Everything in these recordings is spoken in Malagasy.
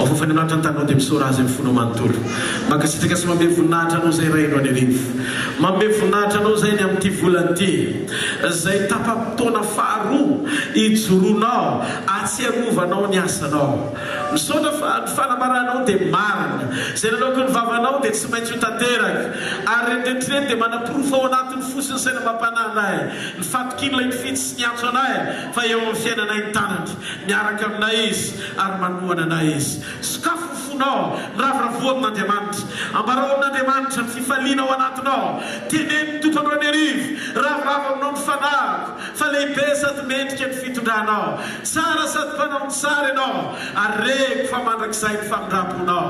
ao fananatra tanao dia misorazy amin'ny fona manontolo makasitraka sy manome voninahitra anao zay raino any arivo manome voninahitra anao zay ny amin'ity volany zay tapa-potoana faharoa ijoroanao atsiarovanao ny asanao misaotra fa ny fanambaranao dia marina zay nanaoko ny vavanao dia tsy maintsy ho tanteraka ary rendetreny dia manaporofa ao anatin'ny fosiny saina mampananay ny fatokin'ilay ny fitsy sy ny antso anay fa eo amin'ny fiainanay ny tanatra miaraka aminay izy ary manohana anay izy sakafo fonao niravoravoa amin'Andriamanitra ambarao amin'Andriamanitra ny fifaliana ao anatinao teneny tompandro any arivo ravoravo aminao ny fanahiko fa lehibe sady mendrika ny fitondranao tsara sady mpanao ny tsara ianao ary reko fa mandrakizay ny famindraponao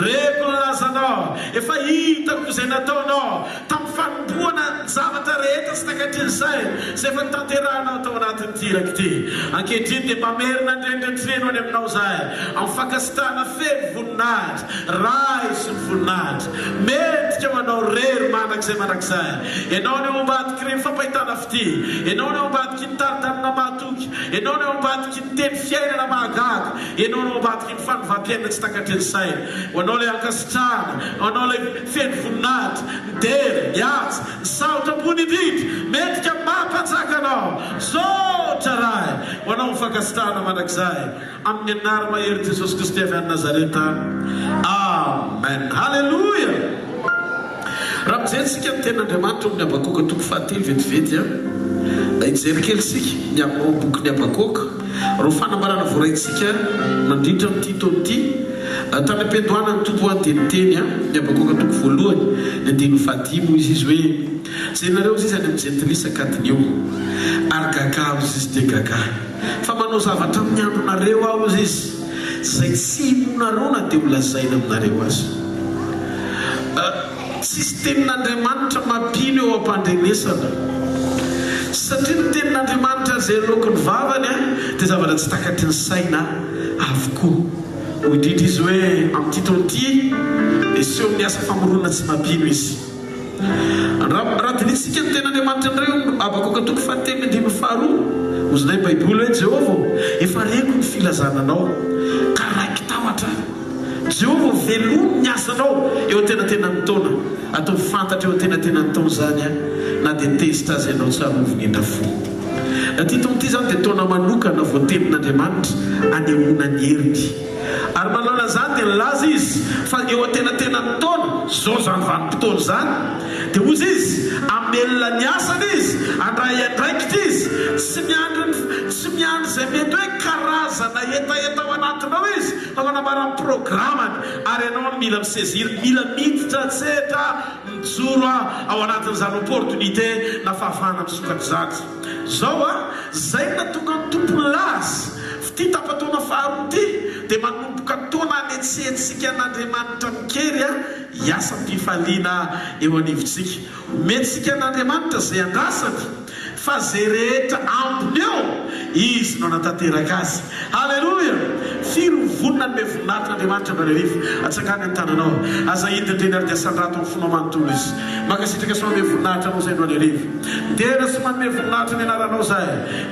reko ny lazanao efa hitako izay nataonao tamin'ny fanomboana ny zavatra rehetra sy takatrin'izay zay efa nitanterahanao tao anatin'ny tiraka ity ankehitriny dia mamerina ndrendrentreno any aminao zay amin'ny fakasitana feno voninahitra ray sy ny voninahitra mendrika manao rery mandrakizay mandrakizay ianao ny ombadiky reny fampahitana fity ianao ny ombadiky ny taritanina mahatoky ianao ny ombadiky ny teny fiainana mahagaga ianao ny ombadiky ny fanovam-piainana tsy takatrin'izay hoanao lay ankasitrana hoanao lay feno voninahitra ny dery ny atsa ny saotra ambony indrindra mendrika mampanjaka anao zotra ray hoanao mifakasitana mandrakizay amin'ny anara mahery Jesosy Kristy avy any Nazareta amen halleluia raha mijery ny ten'Andriamanitra amin'ny Abakoka toko fahatelo vetivety ijery kely sika ny aminao boky ny Abakoka ro fanambarana voaraintsika mandrindra amin'ity taona ity tany ampiandohana ny tompo anteniteny ny Abakoka toko voalohany ny andiny fahadimy izy hoe zay nareo izy any amin'ny jentilisa katiny io ary gaga izy izy dia gaga fa manao zavatra amin'ny andronareo aho izy zay tsy monareo na dia holazaina aminareo azy tsisy tenin'Andriamanitra mampino eo am-pandrenesana satria ny tenin'Andriamanitra zay loko ny vavany dia zavatra tsy takatry ny saina avokoa ho indrindra izy hoe amin'ity taon'ity dia sy eo amin'ny asa famoronana tsy mampino izy raha dinitsika ny ten'Andriamanitra nireo Abakoka toko fahatelo andimy faharoa ozinay baiboly hoe Jehova efa reko ny filazananao ka raiky tahotra Jehova velony ny asanao eo tenatena ny taona atao fantatra eo tenatena ny taona zany na dia tezitra azy ianao tsaroviny endrafo ty taon'ity zany dia taona manokana voatenin'Andriamanitra anehoana ny heriny ary manala zany dia nilaza izy fa eo atenatena ny taona zao zany vanim-potoana zany dia ozy izy amelona ny asana izy andray andraikitra izy sy miandro zay mety hoe karazana etaeta ao anatinao izy fa manambarany programany ary ianao no mila misaisir mila miditra tsetra mijoro ao anatin'izany opportunité na fahafahana misokatra zany zao zay natonga ny tompony lazy ty tapataona faharoa ty dia manomboka taona anetsetsika an'Andriamanitra mikery hiasa mpifaliana eo anivontsika metsika an'Andriamanitra zay andrasany fa zay rehetra ambony eo izy no natateraka azy halleluia firy vonina ny voninahitran'Andriamanitra narerivo atsakany ny tananao aza hidindreny ary dia sandrato amin'ny fonao manontolo izy makasitraka sy manome voninahitra anao zay no anerivo midera sy manome voninahitra ny anaranao zay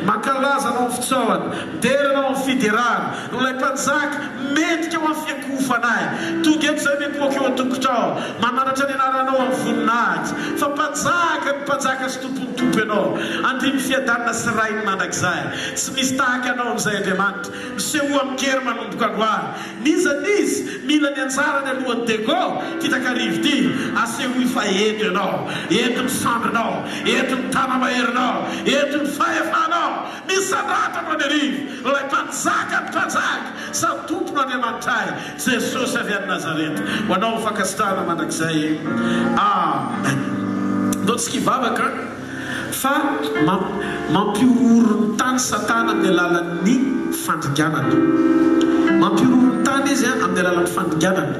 mankalaza anao amin'ny fitsaoany midera anao amin'ny fiderana nolay mpanjaka mendrika ho amin'ny fiakofanay tonga eto zay mipoaka eo an-tokotrao mananatra ny anaranao amin'ny voninahitra fa mpanjaka ny mpanjaka sy tompontompo ianao andrimy fiadanana sy rainy mandrakizay tsy misy tahaka anao n'izay Andriamanitra misehoa mikery manomboka androany nizanizy mila ny anjarany alohan'ny dego ty takarivo ty asehoy fa eto ianao eto ny sandrinao eto ny tana maherinao eto ny fahefanao misandratra no any arivo lay mpanjaka ny mpanjaka sa tompony Andriamanitray Jesosy avy any Nazareta ho anao fakasitrahana mandrakizay amen ndao tsika hivavaka fa mampiororo ny tany Satana amin'ny alalan'ny fandringanana mampiororo ny tany izy amin'ny alalan'ny fandringanana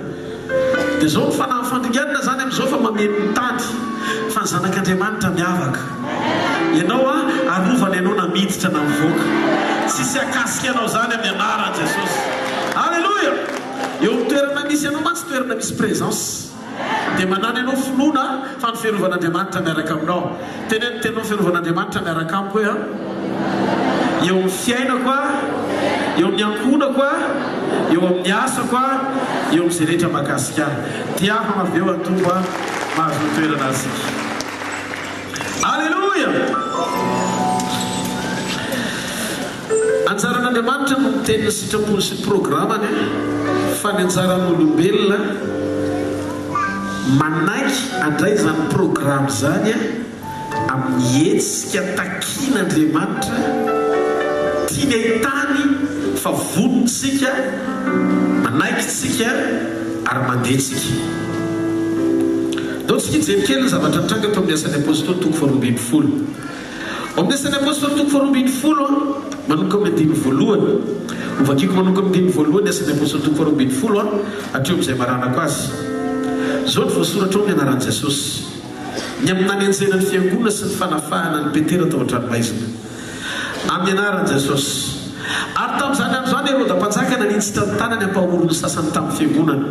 dia zao mifanahy fandringanana zany amin'izao fa mameno ny tany fa ny zanak'Andriamanitra miavaka ianao arovana ianao na miditra na mivoaka tsisy akasika ianao zany amin'ny anaran Jesosy halleluia eo amin'ny toerana misy ianao mantsy toerana misy présence dia manana ianao finoana fa ny fiarovan'Andriamanitra miaraka aminao teneny tenao fiarovan'Andriamanitra miaraka amiko hoe eo amin'ny fiainako eo amin'ny ankonako eo amin'ny asako a eo amin'izay rehetra mahakasikara tiafa aveo atombo a mahazo toerana asika. Alleluia. Anjaran'Andriamanitra no miteny sitrapony sy programany fa ny anjaran'olombelona manaiky andray zany programa zany amin'ny hetsika takian'Andriamanitra tiany ahitany fa vonontsika manaiky tsika ary mandehitsika. Dao tsika jery kely ny zavatra tranga tao amin'ny asan'ny apôstôly toko 12. Amin'ny asan'ny apôstôly toko 12 manomboka amin'ny andiny voalohany ovakiko manomboka amin'ny andiny voalohany asan'ny apôstôly toko 12 hatreo amin'izay maranako azy. Zao ny voasoratra ao ny anaran'i Jesosy ny amin'ny nanenjenany fiangonana sy ny fanafahana ny Petera tao an-dranomaizina amin'ny anaran'i Jesosy. Ary tamin'izany andro zany Heroda-mpanjaka nanintsy tantanany hampahorony sasany tamin'ny fiangonana.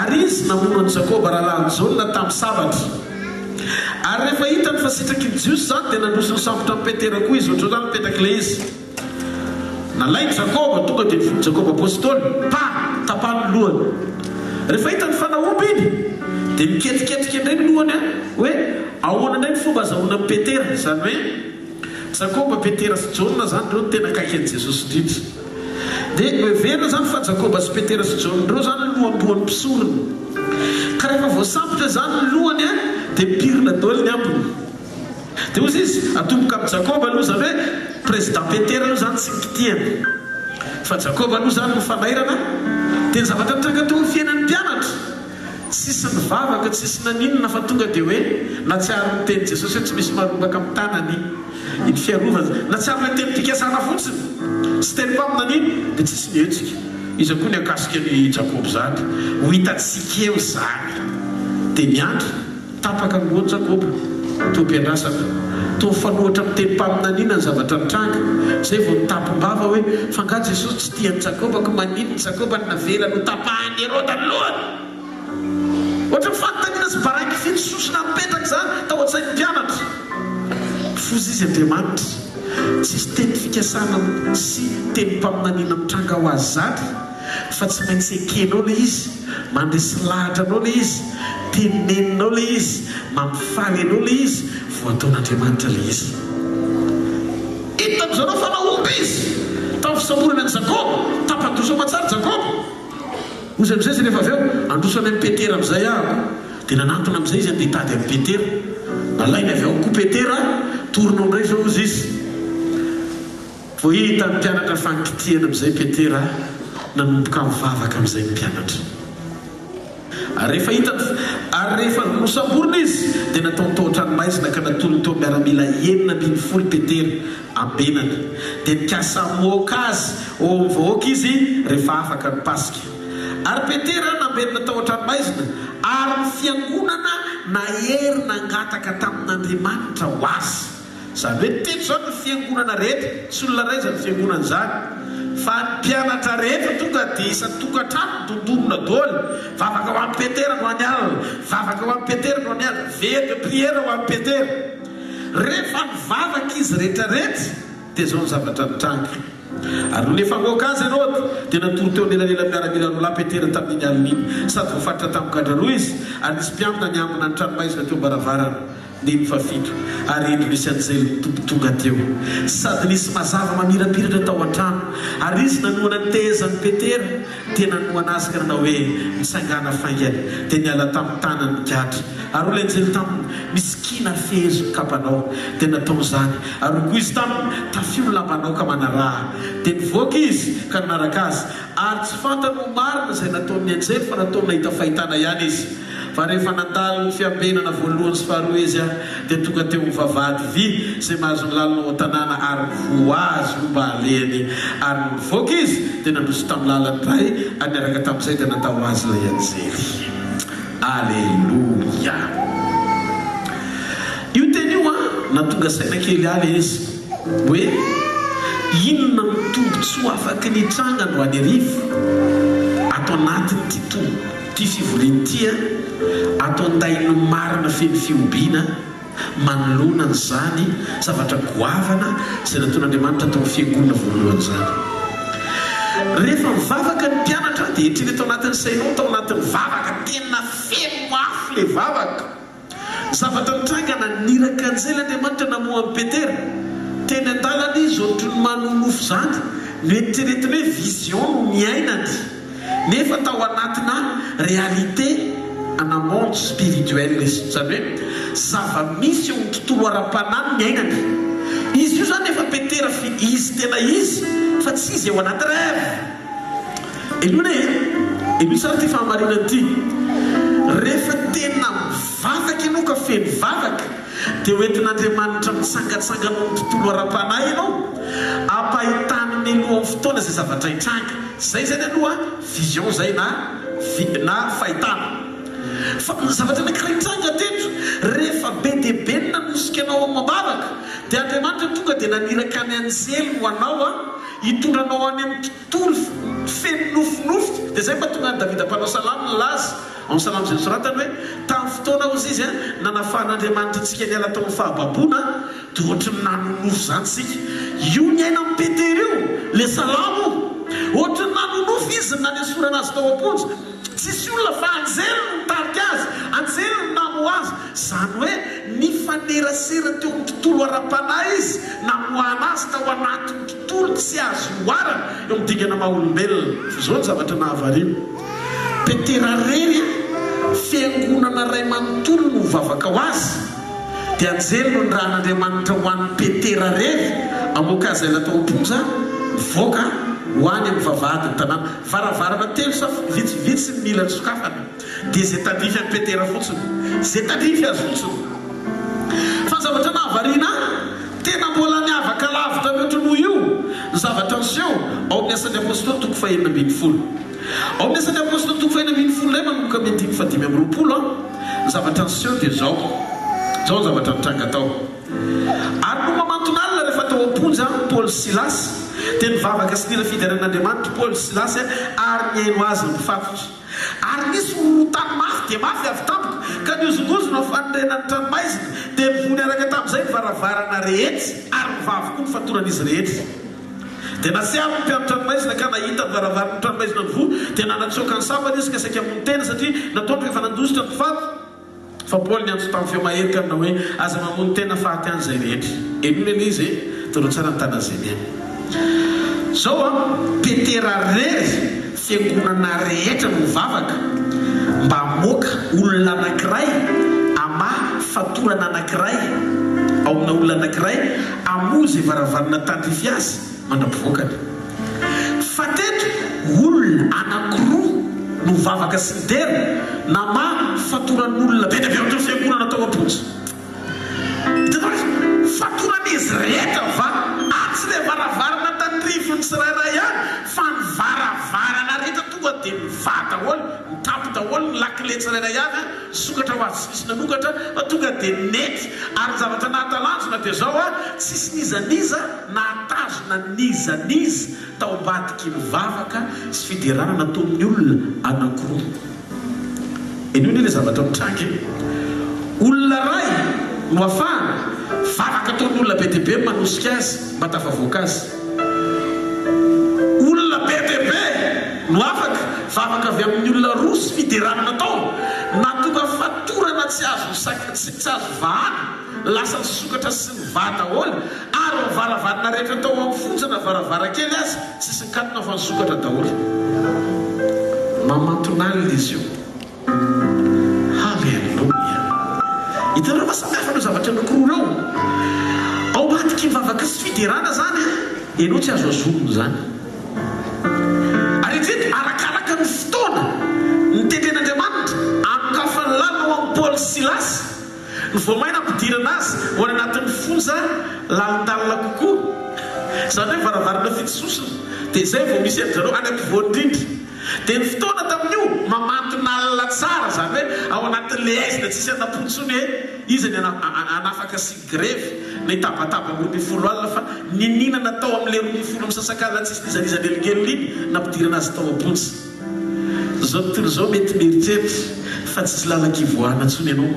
Ary izy namono an'i Jakoba rahalahy Jaona tamin'ny sabatra. Ary rehefa hitany fa sitraky ny Jiosy zany dia nandroso ny sambotra amin'ny Petera koa izy ohatran'izany mipetaka ilay izy. Nalainy Jakoba tonga dia nivono Jakoba apôstôly tapahany lohany. Rehefa hitany fanahomby iny dia miketriketrika indray ny lohany hoe ahoana indray ny fomba azahoana amin'ny Petera, izany hoe Jakoba, Petera sy Jaona zany ireo tena kaiky an'i Jesosy indrindra. Dia everina zany fa Jakoba sy Petera sy Jaona ireo zany lohambohan'ny mpisorona. Ka rehefa voasambotra zany ny lohany dia mpirina daholo ny ambiny. Dia ozy izy atomboka amin'ny Jakoba aloha zany hoe président Petera aloha zany tsy kitihana fa Jakoba aloha zany no fanairana. Dia ny zavatra tranga tao amin'ny fiainan'ny mpianatra tsisy ny vavaka tsisy naninona fa tonga dia hoe natsiaro ny teny Jesosy hoe tsy misy marombaka amin'ny tanany iny fiarovana. Natsiaro ny teny mpikasana fotsiny sy teny mpaminaniny dia tsisy nihetsika. Izy koa ny akasika ny Jakoba zany ho hitantsika eo zany dia miandry tapaka ny lohany Jakoba to mpiandrasana to fanohatra amin'ny teny mpaminanina ny zavatra nitranga zay vao nitampom-bava hoe fa nga Jesosy tsy tian'ny Jakoba ko manino ny Jakoba ny navela no tapahany Heroda ny lohany. Ohatra ny fanontaniana sy baraiky finy sosina mipetraka zany tao an-tsain'ny mpianatra. Fozy izy Andriamanitra tsisy teny fikasana sy teny mpaminanina mitranga ho azy zany fa tsy maintsy ekenao le izy, mandresy lahatra anao le izy, teneninao le izy, mampifaly anao le izy, voataon'Andriamanitra le izy. Hita am'izanao fa nahomby izy tamin'ny fisamborana ny Jakoba tapadroso matsara Jakoba. Ozy amin'izay izy rehefa avy eo androso any amin'ny Petera amin'izay aho dia nanantona amin'izay izy andeha hitady amin'ny Petera. Nalainy avy ao koa Petera toronao indray zao izy izy. Vao hita ny mpianatra fankitihana amin'izay Petera nanomboka mivavaka amin'izay ny mpianatra. Ary rehefa nosamborina izy dia natao tao an-tranomaizina ka natolony tao miaramila 900 Petera ambenana. Dia nikasa moka azy ao amin'ny vahoaka izy rehefa afaka ny Pasika. Ary Petera nambenana tao an-tranomaizina ary ny fiangonana nahery nangataka tamin'Andriamanitra ho azy. Izany hoe teto zany ny fiangonana rehetra tsy olona ray zany fiangonana zany fa ny mpianatra rehetra tonga dia isan'ny tokantrano dondonona daholo. Vavaka ho amin'ny Petera no any alina, vavaka ho amin'ny Petera no any alina, vedy priera ho amin'ny Petera. Rehefa nivavaka izy rehetrarehetra dia zao ny zavatra nitranga. Ary no nefa moka azy Herôdy dia natoro teo nelalela miaramila nolahy Petera tamin'iny alina iny sady voafaritra tamin'ny gadraroa izy ary nisy mpiambina ny ambina ny tranomaizina teo baravarana dia mifafitro ary endro nisy an'izay tonga teo sady nisy mazava mamirapiratra tao an-trano ary izy nanoana ny tehezan'ny Petera dia nanoana azy ka nanao hoe mitsangana faingana dia niala tamin'ny tanany gadra ary olo anjely taminy misy kina fehezo kapanao dia natao izany ary koa izy taminy tafio ny lambanao ka manaraha dia nivoaka izy ka nanaraka azy ary tsy fantany ho marina izay nataony anjely fa nataony nahita fahitana ihany izy. Fa rehefa nandalo ny fiambenana voalohany sy faharoa izy dia tonga teo mivavady vy izay mahazo ny lalana ao an-tanàna ary voazy no mba aleny ary nivoaka izy dia nandroso tamin'ny lalany ray ary niaraka tamin'izay dia natao azy ilay anjely. Alleluia. Io teny io natonga saina kely aly izy hoe inona ny tombontsoa afaka nitranga no any arivo ato anatin'ity ty fivoriany ty atao andainy marina feny fiombiana manolona n'izany zavatra goavana izay nataon'Andriamanitra tao fiangonana voalohany zany. rehefa mivavaka ny mpianatra dia etriny tao anatin'ny sainao tao anatin'ny vavaka tena feno afo le vavaka zavatra mitrangana niraka anjelan'Andriamanitra namohan'i Petera teny an-dalana izy ohatry ny manonofo zany no eritreretiny hoe vision no miainany nefa tao anatina réalité ana monde spirituel zany hoe zava-misy eo amin'ny tontolo ara-panany miainany izy io zany efa Petera izy tena izy fa tsy izy eo anaty rêve elona elo sara ty fahamarinany ty rehefa tena mivavaka ianao ka feno vavaka dia hoentin'Andriamanitra mitsangatsangana amin'ny tontolo ara-panahy ianao ampahitaniny aloha amin'ny fotoana zay zavatra hitranga zay zany aloha vision zay na fahitana fa zavatra anankiray hitranga teto rehefa be dia be ny nanosika anao amin'ny mabavaka dia Andriamanitra tonga dia naniraka ny anjely ho anao hitondranao any amin'ny tontolo feno nofinofy dia zay mba tonga ny Davida mpanao salamo nylaza amin'ny salamo zay soratany hoe tamin'ny fotoana ozy izy nanafahan'Andriamanitra antsika niala tao amin'ny fahababoana dia ohatry ny nanonofo zany sika io ny aina amin'ny Petera io le salamo ohatry ny nanonofo izy nanesorana azy tao am-ponja tsisy olona fa anjely no mitarika azy anjely no namo azy zany hoe ny fanerasera teo amin'ny tontolo ara-panahy izy namohana azy tao anatin'ny tontolo tsy azo oarana eo midingana maha-olombelona zao ny zavatra nahavarina Petera rery fiangonana ray manontolo no vavaka ho azy dia anjely no ny rahan'Andriamanitra ho an'ny Petera rery amoaka azy ay natao am-ponja mivoaka ho any amin'ny vavahady ny tanàna varavarana telo sa vitsivitsy ny mila ny sokafana dia zay tadrify any Petera fotsiny zay tadrify azy fotsiny fa ny zavatra nahavarina tena mbola niavaka lavitra mihoatra noho io ny zavatra niseho ao amin'ny asan'ny apôstôly toko fahenina ambin'ny folo ao amin'ny asan'ny apôstôly toko fahenina ambin'ny folo lay manomboka amin'ny fadimy amby roapolo ny zavatra niseho dia zao ny zavatra nitranga tao ary no mamantonalina rehefa tao am-ponja Paul Silas dia nivavaka sy nira fidiran'Andriamanitra Paul Silas ary niaino azy ny mifatotra ary nisy olotany mafy dia mafy avy tampoka ka niozongozona fanorenany tranomaizina dia mivony araka tamin'izay mivaravarana rehetra ary mivavy koa nifatorana rehetra dia nasehavy ny mpiano-tranomaizina ka nahita mivaravarana tranomaizina ny vo dia nanatsoaka ny sabana izy ka saika amin'ny tena satria nataony efa nandositra ny fato fa Paul niantso tamin'ny feo maherika amina hoe aza mamono tena faty an'izay rehetra enonena izy toro tsara ny tanazeny zao Petera rery fiangonana rehetra no mivavaka mba moka olona anankiray ama fatorana anankiray ao amina olona anankiray amozy varavarana tandrify azy manam-pivoakany fa teto olona anankiroa no mivavaka sy nidera na ma fatoran'olona be dia be ohatry ny fiangonana tao am-ponja fatoranizy rehetra va tsy le varavarana tandrify ny tsirairay any fa ny varavarana rehetra tonga dia mivà daholo mitampy daholo ny lakile tsirairay any sokatra ho azy tsisy nanokatra fa tonga dia nety ary zavatra nahatalanjona dia zao tsisy nizaniza nahatazona nizaniza tao ambadiky mivavaka sy fiderana nataon'ny olona anankiroa eny io ny le zavatra mitrangy olona ray no afahana vavaka taon'ny olona be dia be manosika azy mba tafavoaka azy olona be dia be no afaka vavaka avy amin'ny olona roa sy fideranana tao na tonga fatorana tsy azo vahana lasa sokatra sy ny và daholo ary varavarana rehetra tao amin'ny fonjana varavarakely azy tsisy nikatona fa ny sokatra daholo mamantonalina izy io halleluia hitanao masamihafa no zavatra anankiroa reo ao matiky mivavaka sy fiderana zany ianao tsy azo azonona zany ary eto arakaraka ny fotoana ny tenten'Andriamanitra amikafanilana ao amin'ny Paul Silas ny voamaina ampidirana azy ho any anatin'ny fonja lalindalina kokoa zany hoe varavarana fitsosona dia zay vao misy an'zareo any ampivoanindrindra dia ny fotoana tamin'io mamantonalina tsara zany hoe ao anatin'le aizina tsisy anapontsony hoe izy ny anafaka sy grevy na hitabataba amin'ny 10 alina fa nininana tao amin'le 10 misasakala tsisy nizanizany elingelina iny nampidirana azy tao am-pontsy zao tontolo zao mety mieritreritra fa tsisy lalaka-ivoahana ntsony ianao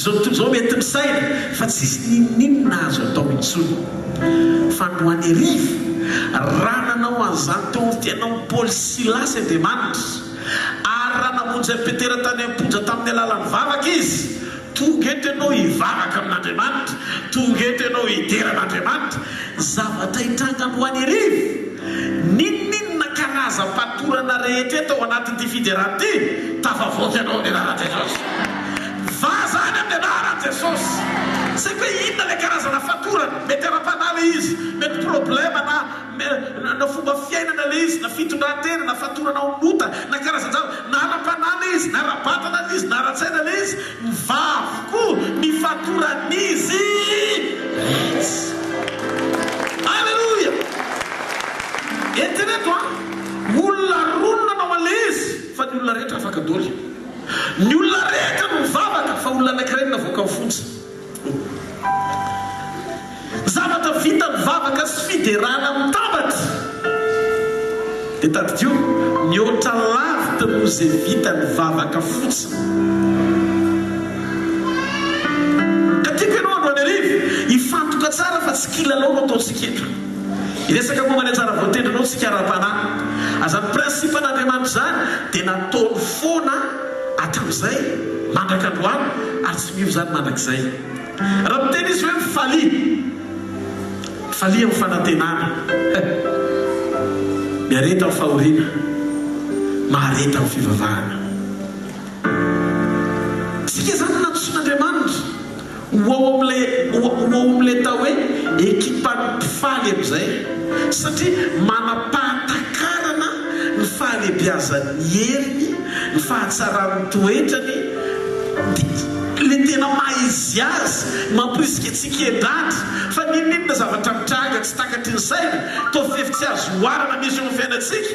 zao tontolo zao mety misaina fa tsisy nininina azo atao intsony fa no any arivo raha nanao an'izany teo fiainao Paul Silas Andriamanitra ary raha namonjy Petera tany amponja tamin'ny alalan'ny vavaka izy tonga eto ianao hivavaka amin'Andriamanitra, tonga eto ianao hideran'Andriamanitra. Zavatra hitrangany ho any arivo ninninona karazam-patorana rehetra eto ao anatin'ity fiderana ity tafavoaka ianao amin'ny anaran'i Jesosy. Vazany amin'ny anaran'i Jesosy. Say hoe inona ilay karazana fatorana, mety ara-panala izy, mety problema na fomba fiainana ilay izy, na fitondran-tena, na fatorana ao nota, na karazan-java, na ara-panala izy, na ara-batana izy, na ara-tsaina ilay izy, mivavoko ny fatoran'izy rehetra. Alleluia. Etereto olona ronona nao an'ilay izy fa ny olona rehetra afaka doly. Ny olona rehetra no mivavaka fa olona anankiray no navoaka ny fontsy. Zavatra vita mivavaka sy fiderana mitambatra dia tadidio mihoatra lavitra noho izay vita mivavaka fotsiny. Ka tiako ianao androany arivo hifantoka tsara fa tsy kilalao no ataontsika eto. Iresaka momba ny tsara voatendranao tsika ara-panahy. Azany prinsipa an'Andriamanitra zany dia nataony foana hatramin'izay mandrakandroany ary tsy miho zany mandrakizay. Raha miteny izy hoe mifalia amin'ny fanantenana miareta amin'ny fahoriana, mahareta amin'ny fivavahana. Tsika zany natsoan'Andriamanitra ho ao amin'ilay tao hoe ekipan'ny mpifaly amin'izay, satria manam-pahatakarana ny fahalebiazan'ny heriny, ny fahatsarany toetrany, le tena maizy azy mamporisika antsika endratra fa ninninona zavatra mitranga tsy takatry ny saina tao fefitsy azo oarana misy eo amin'ny fiainantsika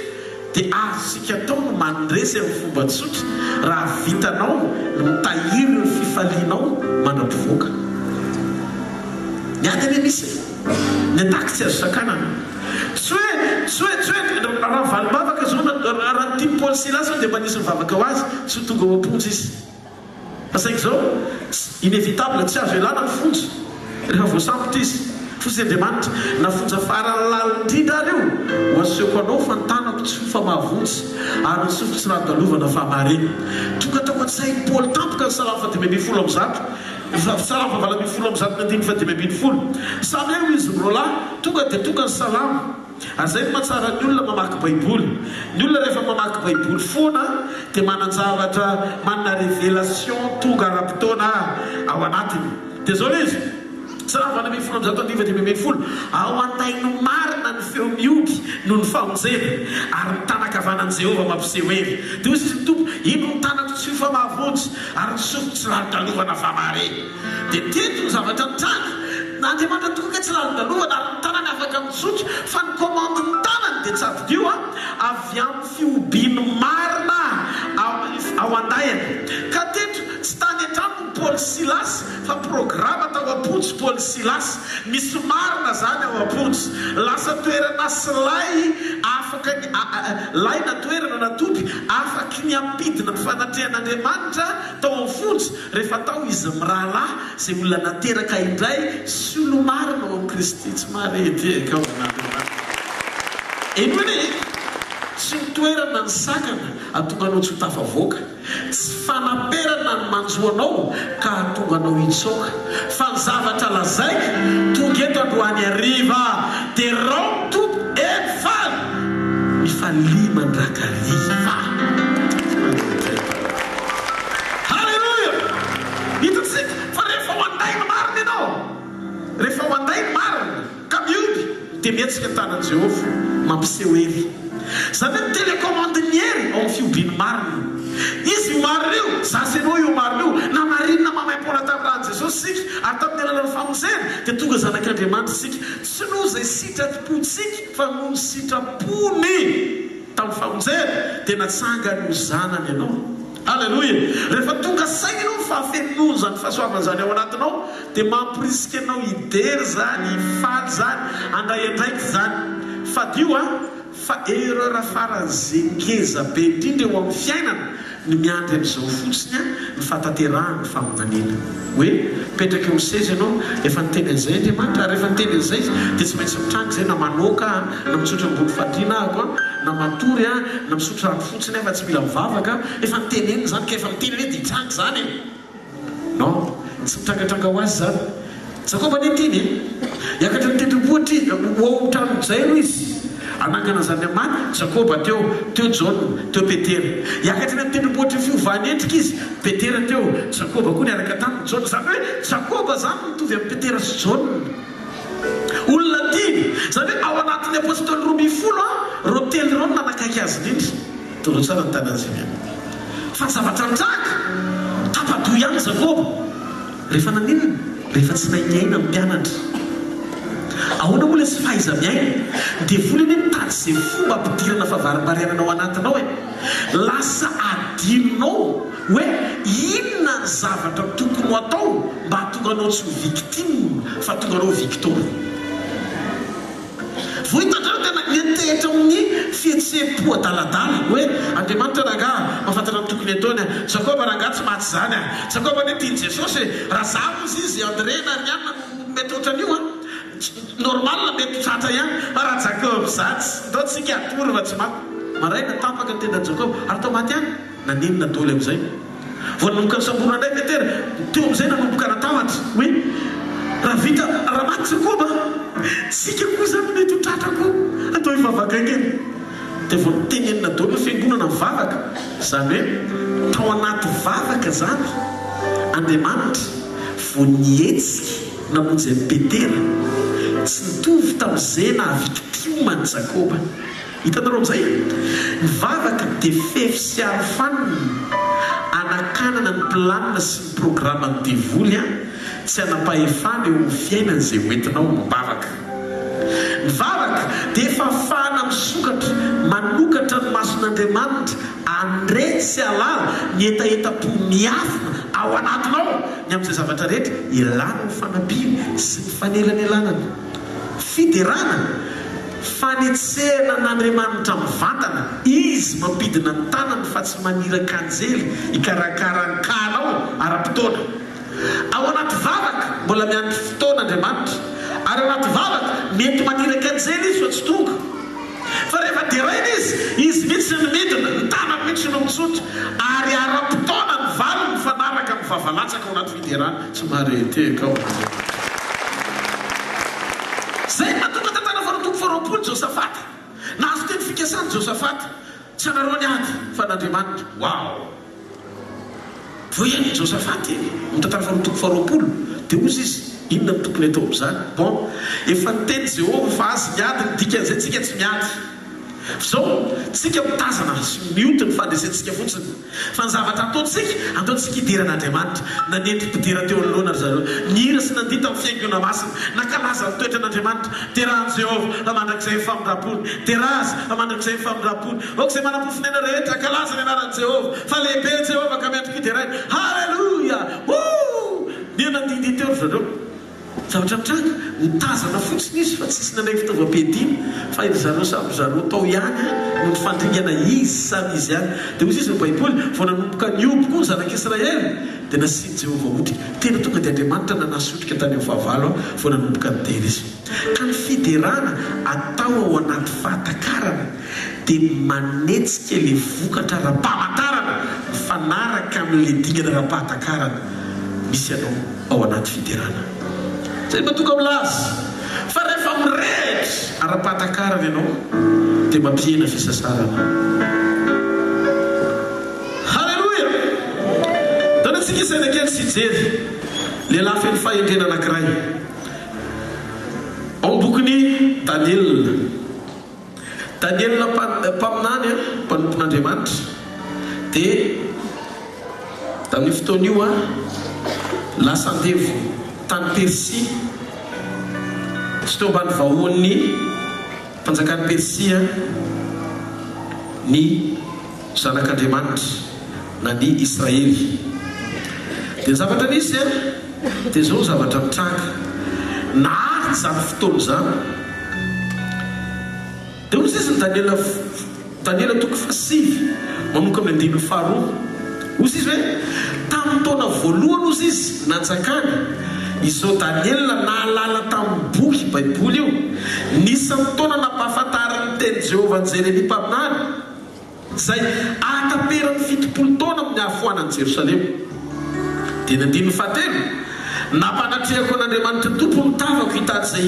dia azosika atao no mandresy amin'ny fomba tsotra raha vitanao no mitahiry ny fifalianao manam-pivoaka. Ny ady ane misy ny ataka tsy azo sakanana tsy hoe raha valibavaka zao raha tia Paul Silas dia manisy mivavaka ho azy tsy ho tonga ao am-pontsy izy. Saika zao inévitable tsy azo elana ny fontsy rehefa voasambotra izy. Fosy Andriamanitra nafonja farany lalindrindra ary io ho asehoko anao fa ny tanako tsy ho fa mahavontsy ary ny sofo tsy radalovana fa mareny. Tonga tao an-tsay Paul tampoka ny salamo fadimy folo amin'ny zato, salamo fahavalamy folo amin'ny zato ny fadimy folo. Samy eo izy mrola tonga dia tonga ny salamo. Ary zay mahatsara ny olona mamaky baiboly. Ny olona rehefa mamaky baiboly foana dia mananjavatra manana révélation tonga ara-potoana ao anatiny. Dia zao izy salamo fahavalamy folo amin'ny zato ny fadimy folo. Ao an-taino marina ny feo miompy noho ny famonjena ary ny tanakavanan'i Jehovah mampiseho hery. Dia hoy izy tompo ino ny tanako tsy ho fa mahavontsy ary ny sofiko tsy lalitalovana fa mare. Dia teto ny zavatra mitranga n'Andriamanitra tonga tsy lalitalovana ary ny tanany afaka mitsotra fa ny komandy ny tanany dia tsy avidio avy amin'ny fiobiny marina ao andayany. Ka teto tsy tany an-trano Paul Silas fa programa tao am-pontsy Paul Silas, misy marina zany ao am-pontsy. Lasa toerana silay afaka lay na toerana natopy afaka ny ampidina ny fanatrehan'Andriamanitra tao am-fontsy rehefa tao izy mirahalahy izay olona nateraka indray sy olo marina ao amin'ny Kristy tsy marety ka ao an'Andriamanitra. Eny hoe tsy mitoerana ny sakana atonga anao tsy ho tafavoaka, tsy fanaperana ny manjoanao ka atonga anao hitsoka, fa ny zavatra lazaika tonga eto androany ariva dia rao tompo efaly mifalia mandrakariva. Halleluja. Hitantsika fa rehefa ho anday ny marina ianao, rehefa ho anday ny marina ka miomby dia mietsika tanan'i Jehovah mampiseho hery. Zany hoe telecommande ny hery ao amin'ny fiobiny marina. Izy io marina io zasy ianao io marina io na marinina mamaim-poana tamin'ny rahan'i Jesosy sika ary tamin'ny alalan'ny famonjena dia tonga zanak'Andriamanitra sika. Tsy noho izay sitrapontsika fa noho ny sitrapony tamin'ny famonjena dia natsanga no zanany ianao. Alleluia. Rehefa tonga saina ianao fahafenono zany fahasoavana zany ao anatinao dia mampirisika anao hidery zany, hifaly zany, andray andraiky zany. Fa dio fa erreur faran'izay ngeza be indrindra eo amin'ny fiainana ny miandry amin'izao fotsiny ny fataterahany famonaniana hoe petraka eo seza ianao efa niteny an'izay Andriamanitra ary rehefa niteny an'izay dia tsy maintsy mitrangy zay na manoaka na mitsotra boky fadriana ako na matory na misotra rano fotsiny fa tsy mila mivavaka efa niteneny zany ka efa miteny hoe dia hitrangy zany non tsy mitrangatranga ho azy zany Jakoba niteny hiakatra ny tendrombohitry oaotranozay aloha izy anangana zany amany Jakoba teo Jaona teo Petera hiakatra ny tendrombohitry fiovany endrika izy Petera teo Jakoba koa niaraka taminy Jaona zany hoe Jakoba zany mitovy amin'ny Petera sy Jaona olona dimy zany hoe ao anatin'ny apôstôly 12 ro telo reo nanakaiky azy indrindra toro tsara ny tanaziny fa zavatra mitraka tapadoy ihany Jakoba rehefa naninona rehefa tsy nainyaina amin'ny mpianatra ahoana moa le tsy fahaiza miaina dia volany hoe mitady izay fomba ampidirana favarim-bariananao anatinao lasa adinonao hoe inona ny zavatra tokony ho atao mba hatonga anao tsy ho victime fa tonga anao victor vohitandrao tena netehitra amin'ny fihetsepo adaladala hoe Andriamanitra rangahy mahafantatra ny tokony ataony Jakoba rangahy tsy mahatsy zany Jakoba ny tiany Jesosy raha zavy izy Andrena nianina mety ohatran'io normal mety tratra ihany raha Jakoba zatsy ndao tsika atory fa tsy maty maraina tapaka ny tena Jakoba ary tao maty ihany nanenina doly amin'izay vao nanomboka ny samborana ndray Petera teo amin'izay nanomboka natahotra hoe raha vita raha maty Jakoba tsika koa zany mety ho tratrako atao hivavaka kely dia vao nitenenina doly hoe fiangonana mivavaka zany hoe tao anaty vavaka zany Andriamanitra vao nihetsika namonjy amin'ny Petera tsy nitovy tamin'izay nahavictimany Jakoba hitanareo amin'izay mivavaka dia fefy sy arofanina anakanana ny planina sy ny programa ny devoly tsy anapahefana eo amin'ny fiainana izay hoentinao mivavaka mivavaka dia efa ahafahana misokatra manokatra ny mason'Andriamanitra andre sy alala ny etaeta-po miafina ao anatinao ny amin'izay zavatra rehetra ilana ny fanampiana sy ny fanelanelanana fiderana fanetsehana n'Andriamanitra mivantana izy mampidina ny tanany fa tsy maniraka anjely hikarakara ny kanao ara-potoana ao anaty vavaka mbola miandry fotoana Andriamanitra ary ao anaty vavaka mety maniraka anjely izy fa tsy tonga fa rehefa deraina izy mihitsy ny midina ny tanany mihitsy no mitsotra ary ara-potoana ny valo mifanaraka mivavalatsaka ao anaty fiderana tsy mareteka zay matonga tantara faratoko faroapolo Josafata nahazo teny fikasany Josafata tsy anareo ny ady fa n'Andriamanitra wow voaeny Josafata mitantara faratoko faroapolo dia ozy izy inona ny tokony atao amin'izany bon efa niteny Jehova fa azy miady ny dikan'izay tsika tsy miady zao tsika mitazana sy mioty ny fandraisantsika fotsiny fa ny zavatra ataontsika ataontsika hideran'Andriamanitra nanendry mpidera teo anoloana ry zareo nihira sy nandita amin'ny fiaingona masina nakalaza ny toetran'Andriamanitra terahan'i Jehova mandrakizay famindram-pony terazy mandrakizay famindram-pony okizay manam-pofinena rehetra kalaza ny anaran'i Jehova fa lehibe Jehova ka miandrika hideraina halleluia nianandindy teo ry zareo zavatra mitranga mitazana fotsiny izy fa tsisy nanay fitaovam-piadiana fa iry zareo samy zareo tao ihany no nifandringana izy samy izy ihany dia ozy izy ny baiboly vao nanomboka niobo koa ny zanak'Israely dia nasiany Jehova otrika tena tonga dia Andriamanitra nanasotrika tany amin'ny fahavalo vao nanomboka ny tena izy ka ny fiderana atao ao anaty fahatakarana dia manetsika le vokatra ra-pamantarana mifanaraka amin'le dingana ra-pahatakarana misy anao ao anaty fiderana zay matonga milazy fa rehefa mirehitra ara-pahatakarana ianao dia mampiena fisasarana halleluia dana tsika isaina kely sy jery lehilahy feno fahendrena anankiray ao bokony Daniel mpaminany mpanompon'Andriamanitra dia tamin'ny fotoan'io lasa andevo tany Persia sy teo ambany vahoan'ny mpanjakan'ny Persia ny zanak'Andriamanitra na ny Israely dia ny zavatra nisy dia zao zavatra mitranga nahary zany fotoana zany dia ozy izy ny Daniela toko 7 manomboka amin'ny 15 ozy izy hoe tamin'ny taona voalohany ozy izy nanjakany izao Daniel nahalala tamin'ny boky baiboly io nisan'ny taona nampahafantariny teny Jehovah ny Jeremia mpaminany zay ataperany 70 taona amin'ny hahafoanany Jerosalema. dia nandiny fahatelo nampanatrehako an'Andriamanitra tompo mitavako hitady zay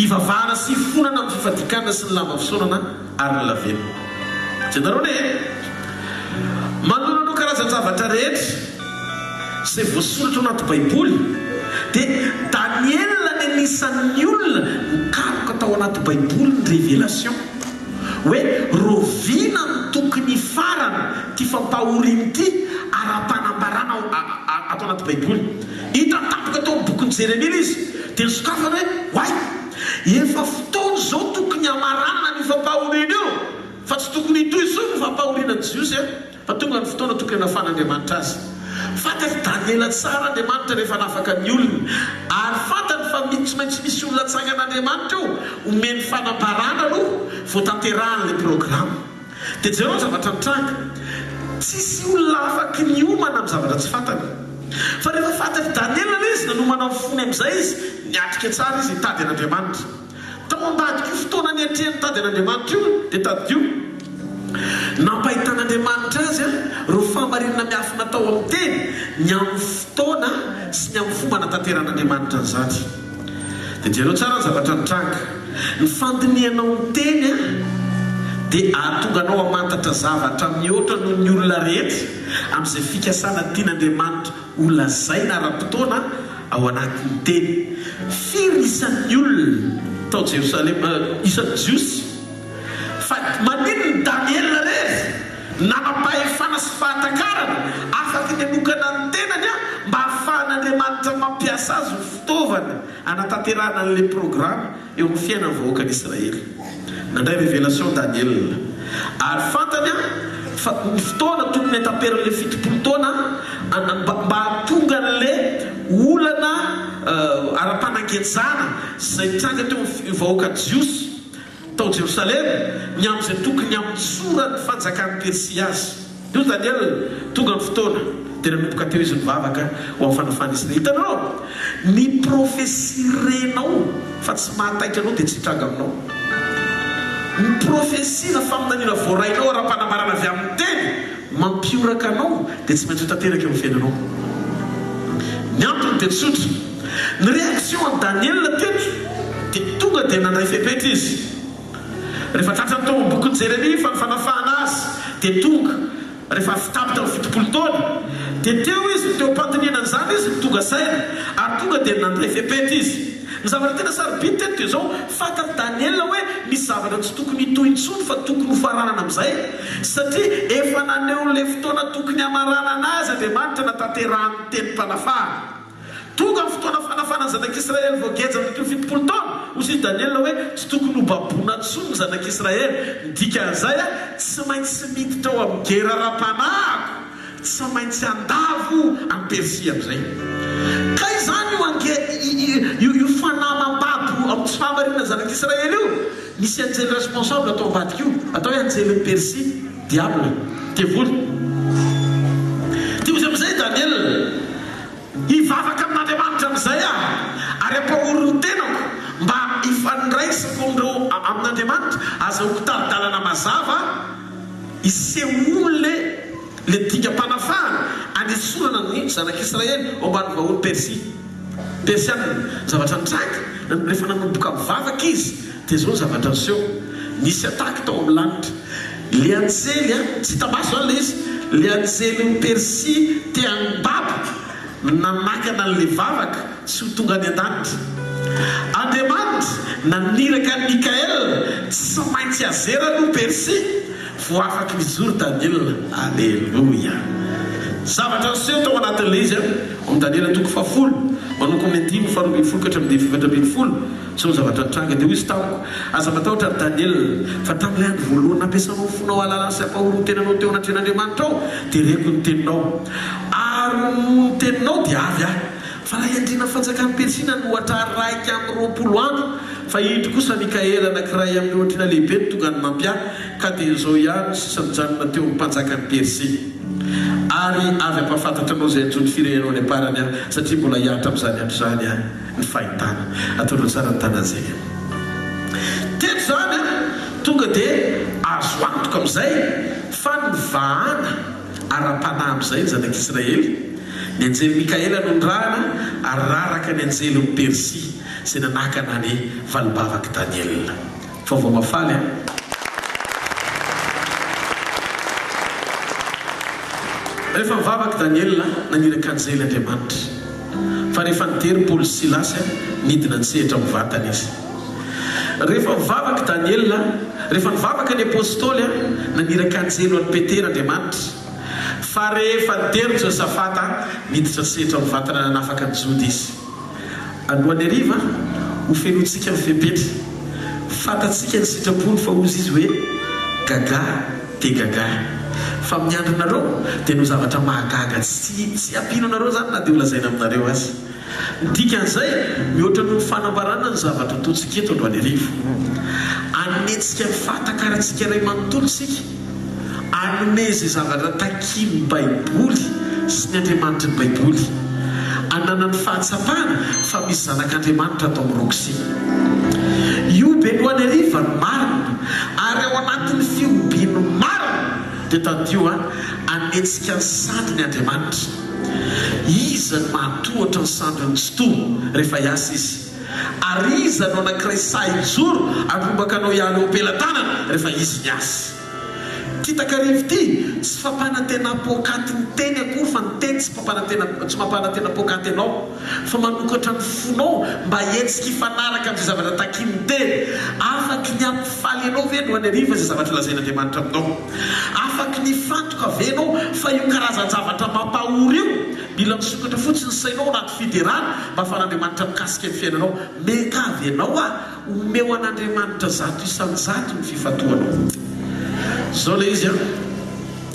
ivavahana sy fonana amin'ny fifadikana sy ny lamba fisaonana ary ny lavena. Jenareo ne manonanao karazan-javatra rehetra zay voasoratra anaty baiboly dia Daniel ny anisan'ny olona mikaroka tao anaty baiboly ny révélation hoe rovina ny tokony farana ty fampahoriny ty ara-panambarana atao anaty baiboly. Hita tapoka tao amin'ny bokin'ny Jeremia izy dia nisokafana hoe way efa fotoana zao tokony amaranana ny fampahoriny io fa tsy tokony hitoy so ny fampahorina Jiosy fa tonga ny fotoana tokony hanafan'Andriamanitra azy. Fantany Daniela tsara Andriamanitra rehefa nafaka ny olona ary fantany fa tsy maintsy misy olona tsangan'Andriamanitra io omeny fanambarana aloha voatanterahany le programma. dia jereo zavatra mitranga tsisy olona afaky ny omana amin'ny zavatra tsy fantany fa rehefa fantany Daniela izy nanomana fony amin'izay izy niatrika tsara izy hitady an'Andriamanitra. Tao ambadika io fotoana ny atrehany tady an'Andriamanitra io dia tadio nampahitan'Andriamanitra azy ro famarinana miafina tao amin'ny teny ny amin'ny fotoana sy ny amin'ny fomba natanteran'Andriamanitra an'izany. dia jereo tsara ny zavatra mitranga ny fandinianao ny teny dia ahatonganao amantatra zavatra mihoatra noho ny olona rehetra amin'izay fikasana tian'Andriamanitra olazaina ara-potoana ao anatin'ny teny. Firy isan'ny olona tao Jerosalema isan'ny Jiosy fa maninony Daniel rehetra nanapahefana sy fahatakarana afaka ny anokana ny tenany mba ahafahan'Andriamanitra mampiasa azy ho fitaovana anatanterahana an'le programma eo amin'ny fiainan'ny vahoaka n'Israely. Nandray révélation Daniel ary fantany fa ny fotoana tokony ataperan'le 70 taona mba hatonga n'le olana ara-panangejana zay tranga teo amin'ny vahoaka Jiosy tao Jerosalema ny amin'izay tokony amintsora ny fanjakan'ny Persia azy. io Daniel tonga ny fotoana dia nanomboka teo izy mivavaka ho amin'ny fanafana Israely. Hitanao ny profesia renao fa tsy mahataitra anao dia tsy hitranga aminao. Ny profesia na faminaniana voarainao ara-panambarana avy amin'ny teny mampioraka anao dia tsy maintsy ho tanteraka eo amin'ny fiainanao. Ny antony dia tsotra ny réaction an Daniel teto dia tonga dia nandray fepetra izy rehefa tratrany tao amin'ny bokin'ny Jeremia fa ny fanafahana azy dia tonga rehefa fitapy tao 70 taona dia teo izy teo ampandiniana an'izany izy tonga saina ary tonga dia nandray fepetra izy. Ny zavatra tena sarobidy teto dia zao fantany Daniel hoe misy zavatra tsy tokony hitohintsony fa tokony ho faranana amin'izay satria efa naneo le fotoana tokony hamaranana azy Andriamanitra natanterahany teny mpanafana. Tonga amin'ny fotoana fanafana ny zanak'Israely voageja amin'ny 70 taona ozy Daniel hoe tsy tokony ho baboana ntsony ny zanak'Israely. Midika an'izay tsy maintsy miditra ao amin'ny gera ra-panahiko tsy maintsy andavo amin'ny Persia amin'izay. Ka izany io fanamam-babo amin'ny tsy fahamarina ny zanak'Israely io misy anjely responsable atao ambadika io atao hoe anjely Persia diable tevoly. Dia ozy amin'izay Daniel hivavaka amin'Andriamanitra amin'izay ary ampahorony tenako mba hifandraisako amin'ireo amin'Andriamanitra azahoako taridalana mazava iseholy le dingam-panafahana anesorana ny zanak'Israely ao ambany vahony Persia. Persiana zavatra nitranga rehefa nanomboka mivavaka izy dia zao zavatra niseho nisy ataky tao amin'ny lanitra le anjely tsy tamaso any le izy le anjely Persia tia anibabo nanakana n'le vavaka tsy ho tonga any an-danitra. Andriamanitra naniraka Mikael tsy maintsy azera no Persia vo afaka mijoro Daniel. Alleluia. Zavatra niseho tao anatin'le izy amin'ny Daniel toko 10 manoko amin'ny 10 faharoambin'ny ka hatramin'ny 7ambin'ny so zavatra nitranga dia hoy izy tamiko aza matahotra ny Daniel fa tamin'ilay andro voalohany nampiasanao fonao alalana sy ampahoro ny tenanao teo anatren'Andriamanitra ao dia reko ny teninao ary ny teninao dia avy fa raha iandrina fanjakan'ny Persia nohatra raiky amin'ny 20 andro fa indry kosa Mikaela anankiray amin'ny ohatrina lehibe ny tonga ny mampia ka dia zao ihany sisa mijanona teo amin'ny mpanjakan'ny Persia. ary avy ampafantatra anao zay anjony firenao any aparany a satria mbola hiatra am'izany andro zany a ny fahitana ataonao tsara ny tanazay teto zany a tonga dia azo antoka am'izay fa nyvahana ara-panahy am'izay ny zanak'Israely ny anjely Mikaela no ndrahana ary raraka ny anjely ny Persia zay nanakana ny valibavaky Daniel fa vao mafaly a rehefa mivavaky Daniel naniraka anjely Andriamanitra fa rehefa nitery Paoly sy Silasy nidina nisehatra mivatana izy rehefa mivavaky Daniel rehefa nivavaka ny apôstôly naniraka anjely ho an'ny Petera Andriamanitra fa rehefa nitery Josafata niditra nisehatra mivatana nanafaka ny Jody izy alohan'ny hariva ho fenotsika ny fepetra fatatsika ny sitrapony fa ozy izy hoe gaga de gaga fa miandrinareo dia no zavatra mahagaga tsy ampinonareo zany na dia ho lazaina aminareo azy dikan'izay mihoatra no fanambarana ny zavatra totsika eto androany arivo anetsika fatakaratsika ray manontolo sika anome zay zavatra takiny baiboly sy ny Andriamanitra ny baiboly anana ny fahatsapana fa misy zanak'Andriamanitra atao mirokosy io beloany ariva ny marina ary ao anatin'ny fiobiny marina dia tadio anetsika ny sandry ny Andriamanitra iza ny mahatohatra ny sandry ny tsy toa rehefa hiasa izy ary iza no anankiray sahijoro atrombaka anao hiala eo ampelantanana rehefa izy ny asa kitakarivo ty tsy fampanantena apokaty ny teny akory fa ny teny tsy mampanantena apokaty anao fa manokatra ny fonao mba hetsika hifanaraka amin'izay zavatra takiny teny afaky ny ampifaly anao ve no any ariva zay zavatra lazain'Andriamanitra aminao afaky ny fantoka venao fa io karazany zavatra mampahory io mila misokatra fotsiny sainao anaty fiderana mba afan'Andriamanitra mikasika ny fiainanao mekavy anao omeo an'Andriamanitra zato isan'ny zato ny fifatoanao zao le izy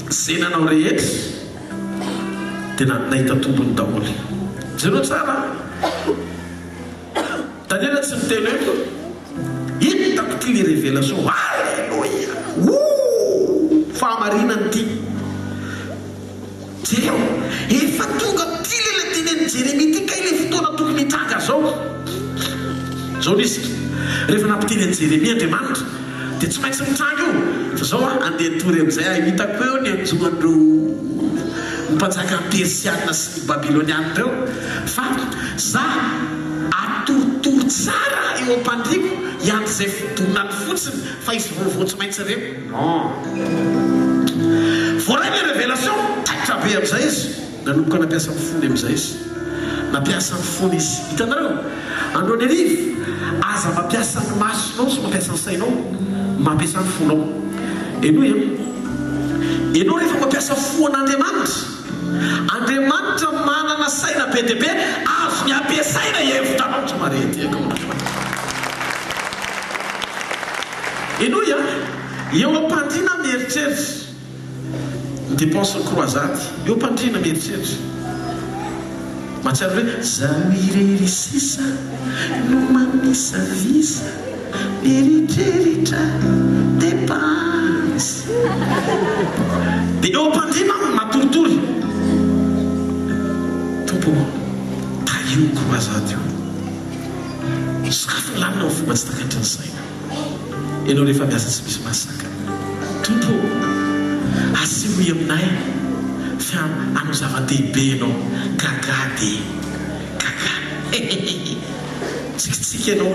zay nanao rehetra dia nahita tombony daholo jereo tsara Daniel tsy miteny hoe hitako ty le révélation alleluia fahamarinany ty jereo efa tonga ty le tenen'ny Jérémie ty kay le fotoana tokony hitranga zao nisika rehefa nampiteny an'i Jérémie Andriamanitra dia tsy maintsy mitranga io fa zao andeha tory amin'izay hitako eo ny anjoandreo mpanjaka persiana sy ny babiloniana reo fa za atorotoro tsara eo ampandriko iandry zay fidonany fotsiny fa izy vaovao tsy maintsy reo non voaray le révélation taitra be amin'izay izy nanomboka nampiasa ny fony amin'izay izy nampiasa ny fony izy hitanareo androany arivo aza mampiasa ny masonao sy mampiasa ny sainao mampiasa ny fonao enao rehefa mampiasa fo an'Andriamanitra manana saina be dia be azo ny ampiasaina hevitranao tsy marety eo ampandriana mieritreritra ny dépense ny croisade eo ampandriana mieritreritra mahatsiaro hoe zaho irerisisa no mamisavisa eritreritra dépense dia eo ampandriana matoritory tompo taio croisade io sakafo lamina ao fomba tsy takatra ny saina ianao rehefa miasa tsy misy masaka tompo asehoy aminay fa anao zava-dehibe ianao gagady gaga tsikitsika ianao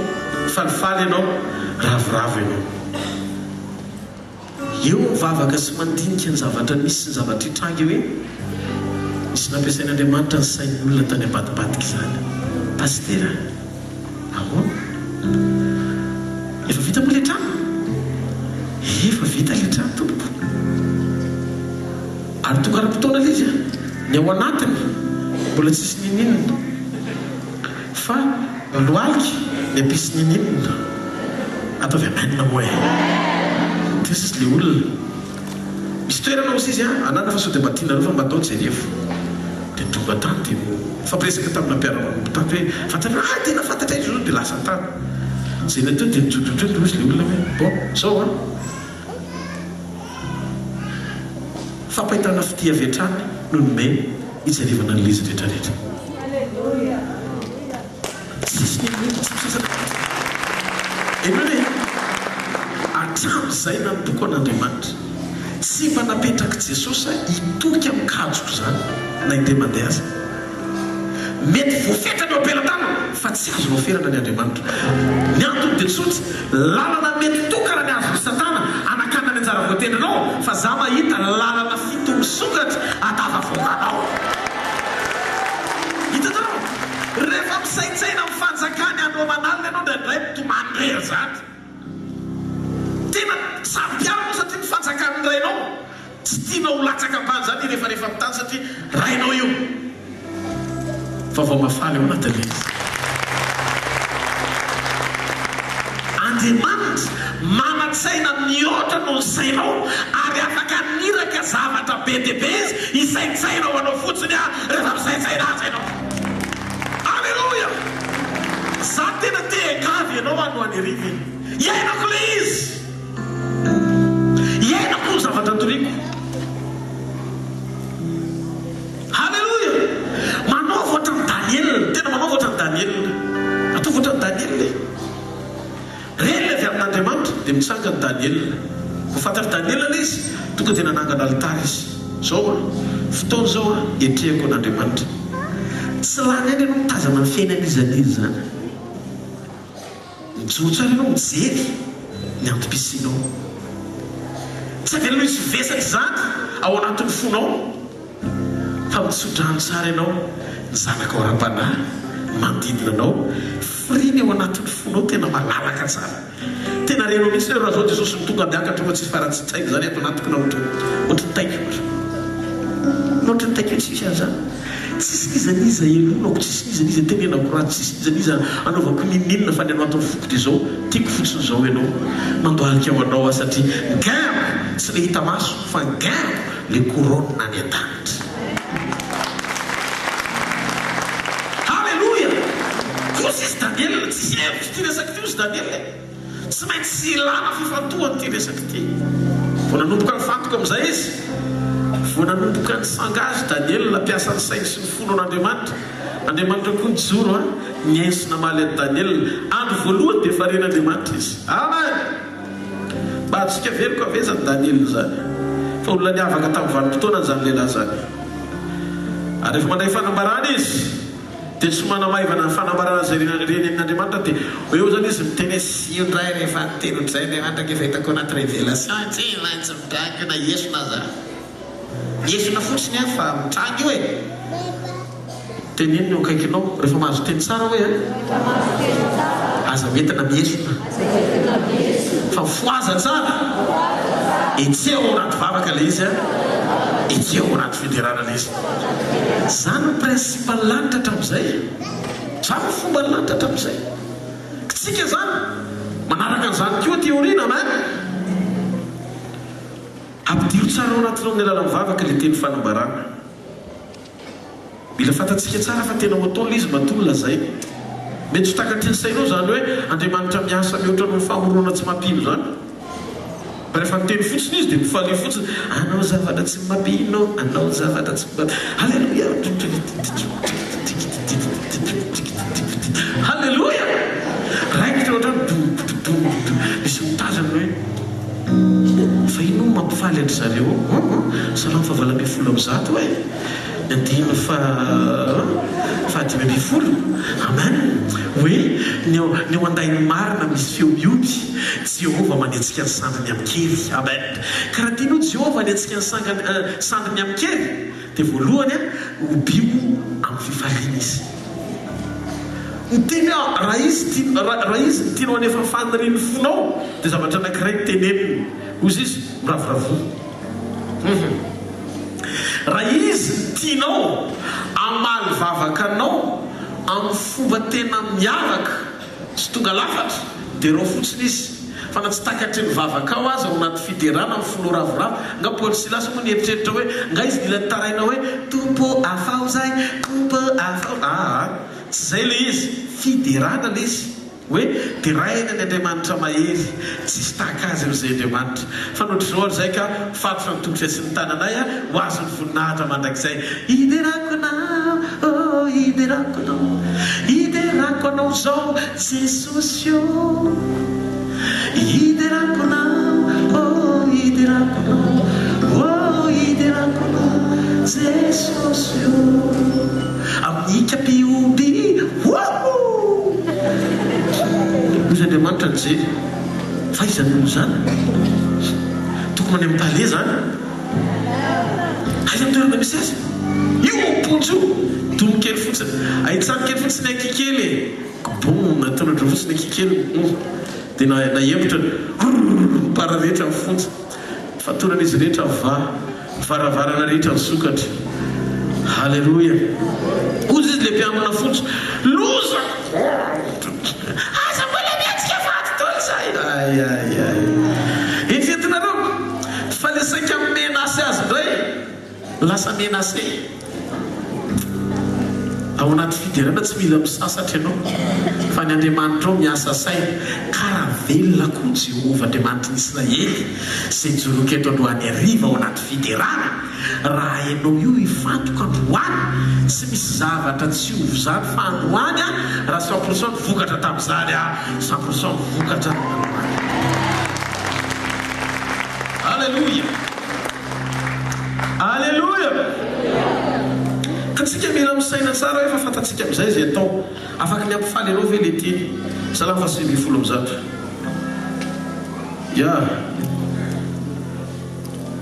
falifaly ianao ravoravo ianao eo mivavaka sy mandinika ny zavatra misy ny zavatra hitranga hoe misy nampiasain'Andriamanitra ny sain'ny olona tany ambadibadika izany pastera ahoana efa vita moa le trano efa vita le trano tompoko ary tokara-potoana le izy ny ao anatiny mbola tsisy nininina fa loaliky ny ampisy nininina ataovy amanina moa tisy le olona misy toerana osy izy anana fa sao dia mbatinareo fa mbatao jerefo dia tonga tany dia fampiresaka tamina mpiara-tany hoe fantatra tena fantatra izy dia lasa tany zay na teo dia mijojojo izy le olona hoe bon zao fampahitana fity avy hatrany no nome ijarivana ny lizy rehetrarehetra. Eny hatramin'izay nampoko an'Andriamanitra tsy mba napetraka Jesosy hitoky amin'ny kajoko zany na indray mandeha azy. Mety voafetrany eo am-pelatana fa tsy azo voaferana ny Andriamanitra. Ny antony dia tsotra, lalana mety tokana ny azo Satana anakana ny anjara voatendrinao, fa za mahita lalana fito misongatra atavavoanao. Hitanao, rehefa misaitsaina amin'ny fanjakany andro aman'alina ianao ndraindray mitomandrera zany. Tena sampiarana satria ny fanjakany rainao tsy tianao latsaka ambany zany rehefa mitany satria rainao io. Fa vao mafaly ao anatin'ny izy. Andriamanitra manatsaina mihoatra no ny sainao ary afaka niraka zavatra be dia be izy isaitsainao anao fotsiny rehefa misaitsaina azy ianao. Alleluia! Za tena te-gavy ianao ano any ariva iny. Iainako le izy. Iainako ny zavatra toriko. Halleluia! Manao voatra ny Daniel, tena manao voatra ny Daniel. Atao voatra ny Daniel le. Reny avy amin'Andriamanitra dia mitsanga ny Daniel. Ho fantary Daniel le izy, tonga dia nanangana alitara izy. Zao fotoana zao etrehako an'Andriamanitra. Tsy lany any ianao mitazana ny fiainan'izanizy zany. Mijoro tsara ianao mijery ny antom-pisinao. Tsy avelano izy vesaka zany ao anatin'ny fonao. Fa mitsodrano tsara ianao ny zanaka ao ara-panahy manodidina anao, firiny ao anatin'ny fonao tena malalaka tsara. Tena renao mihitsy raha zao Jesosy ny tonga miakatra fa tsy faratsitsaiko zany ato anatiko na ohatry ny taiko. Ohatry ny taiko tsisy azy zany. Tsisy nizaniza elonako, tsisy nizaniza tenenako raha, tsisy nizaniza anaovako ninina fa ny anao atao foko dia zao tiako fotsiny zao ianao mandohalika ao anao satria ngamo tsy le hita maso fa ngamo le couronne any an-danitra. Halleluia! Kosa izy Daniel tsy hevitra ty resaky ty izy Daniel tsy maintsy ilana fifantohany ty resaky ty. Vao nanomboka ny fantoka amin'izay izy, vao nanomboka ny sangazy Daniel nampiasa ny sainy sy ny fono an'Andriamanitra. Andriamanitra koa nijoro niaisina maly an'i Daniel. Andro voalohany dia efa ren'Andriamanitra izy. Amen! Mba atsika veriko avezany Daniel zany. Fa olona niavaka tamin'ny vanim-potoana zany lehilahy zany. Ary rehefa mandray fanambarana izy dia tsy manamaivana ny fanambarana izay reny amin'Andriamanitra dia eo zany izy miteny sy indray rehefa niteny ohatrizay Andriamanitra ke efa hitako anaty révélation tsy maintsy midraky na Yesu na za. Yesona fotsiny fa mitrangy io e. Teneniny eo akaikinao rehefa mahazo teny tsara hoe aza hoentina miesona fa foaza tsara etseo ao anaty vavaka le izy etseo ao anaty fideranana izy. Zany ny principal lanitra hatramin'izay. Zany ny fomba ny lanitra hatramin'izay. Tsika zany manaraka an'izany koa teoriana man ampidiro tsara ao anatinao ny alalan'ny vavaka le teny fanambarana. Mila fantatsika tsara fa tena ho ataon'le izy matolona zay. Mety ho takatry ny sainao zany hoe Andriamanitra miasa mihoatra noho ny famorona tsy mampino zany. Fa rehefa miteny fotsiny izy dia mifaly fotsiny anao zavatra tsy mampino, anao zavatra tsy mampino. Halleluia! Halleluia! Raikitra ohatry misy mitazana hoe fa ino mampifaly andry zareo salamo fa 20% hoe andimy fa 500. Amen. Hoe ny eo andainy marina misy feo miompy Jehova manetsika ny sandriny amin'ny kely. Amen. Karaha tianao Jehova anetsika ny sandriny amin'ny kely dia voalohany obio amin'ny fifaliana izy. Tena raha izy tianao anefa faniriny fonao dia zavatra anankiray teneniny ozy izy miravoravo. Raha izy tianao amaly vavakanao amin'ny fomba tena miavaka sy tonga lafatra dia rao fotsiny izy. Fa na tsy takatry ny vavaka ao azy ao anaty fiderana amin'ny folo ravoravo nga Paoly Silasy moa nieritreritra hoe nga izy dilany taraina hoe tompo afao zay tompo afao. Tsy zay le izy fiderana le izy hoe dia raina ny Andriamanitra mahery tsisy tahaka azy amin'izay Andriamanitra fa nohatrizao zay ka fatotra ny tongotra sy ny tananay ho azo ny voninahitra mandrakizay hiderako anao hiderako anao zao Jesosy hiderako anao hiderako anao hiderako anao Jesosy amin'ny kapiomby izy Andriamanitra ny jery fa izan'olo zany tokony any amin'ny palais zany aiza mitoerana misy azy io ponjo tomokely fotsiny ahitsany kely fotsiny akikely kobona tonodro fotsiny akikely dia nahembotra para rehetra ny fontsy fatonan'izy rehetra varavarana rehetra ny sokatra halleloia ozy izy le mpiamana fotsy loza efientinareo fa lesaika menasy azy ndray lasa menasy ao anaty fidirana tsy mila misasatra ianao fa ny Andriamanitra ao miasa saina karaha velona koa Jehovah Andriamanitra ny Israely izay joroka eto androany ariva ao anaty fidirana raha ianao io hifantoka androany tsy misy zavatra tsy ovy zany fa androany raha 100% vokatra tamin'izany 100% vokatra Alléluia. Alléluia. Katsika mila misaina tsara hoe fa fantatsika amin'izay izay atao afaka ny ampifaly ianao ve le teny Salamo 120 ya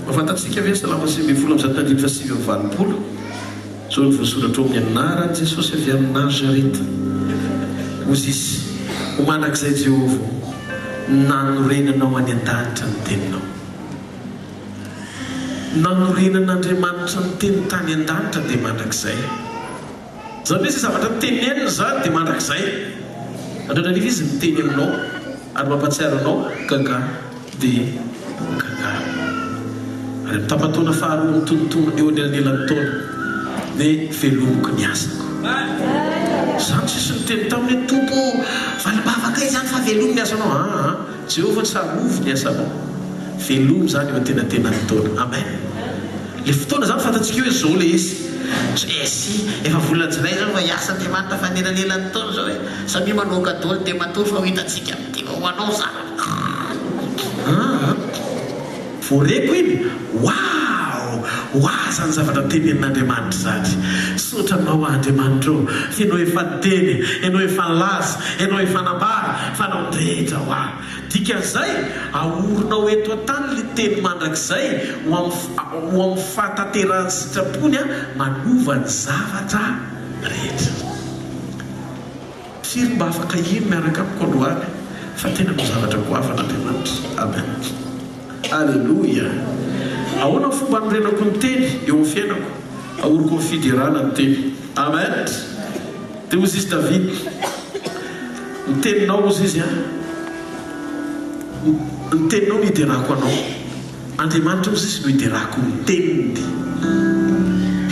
mafantatsika ve Salamo 120 zao ny voasoratra ao amin'ny anaran'i Jesosy avy amin'ny Nazareta ozy izy homanak'izay Jehovah nanorenanao any an-danitra ny teninao nanorenan'Andriamanitra ny teny tany an-danitra dia mandrakizay zao misy zavatra tenenina zany dia mandrakizay andranariva izy miteny aminao ary mampatsiaro anao gaga dia gaga ary mitampataona faharoa mitonontonona eo anelanelan'ny taona dia velomiko ny asako zany sisy ny teny taminy tompo valibavaka zany fa velomo ny asanao Jehovah tsy harovy ny asanao velomo zany eo antenantenan'ny taona amen le fotoana zany fantatsika hoe zao le izy esy efa volana jiray zany fa hiasa Andriamanitra fa nelanelan'ny taona zao hoe samy manao kadoly dia matory fa ho hitatsika amin'ity hoanao zany voareko iny zany zavatra tenenin'Andriamanitra zany sotranao Andriamanitra o fianao efa teny ianao efa laza ianao efa nambara fa nao ndrehetra dikan'izay aorinao eto an-tany le teny mandrakizay ho amin'ny fahataterahany sitrapony manova ny zavatra rehetra firy mba afaka ino miaraka amiko androany fa tena no zavatra goafan'Andriamanitra amen alleluia ahoana ny fomba anorenako ny teny eo amin'ny fiainako aoriko ny fidirana ny teny amen dia ozy izy David ny teninao ozy izy ny teninao no hiderako anao Andriamanitra ozy izy no hiderako ny teniny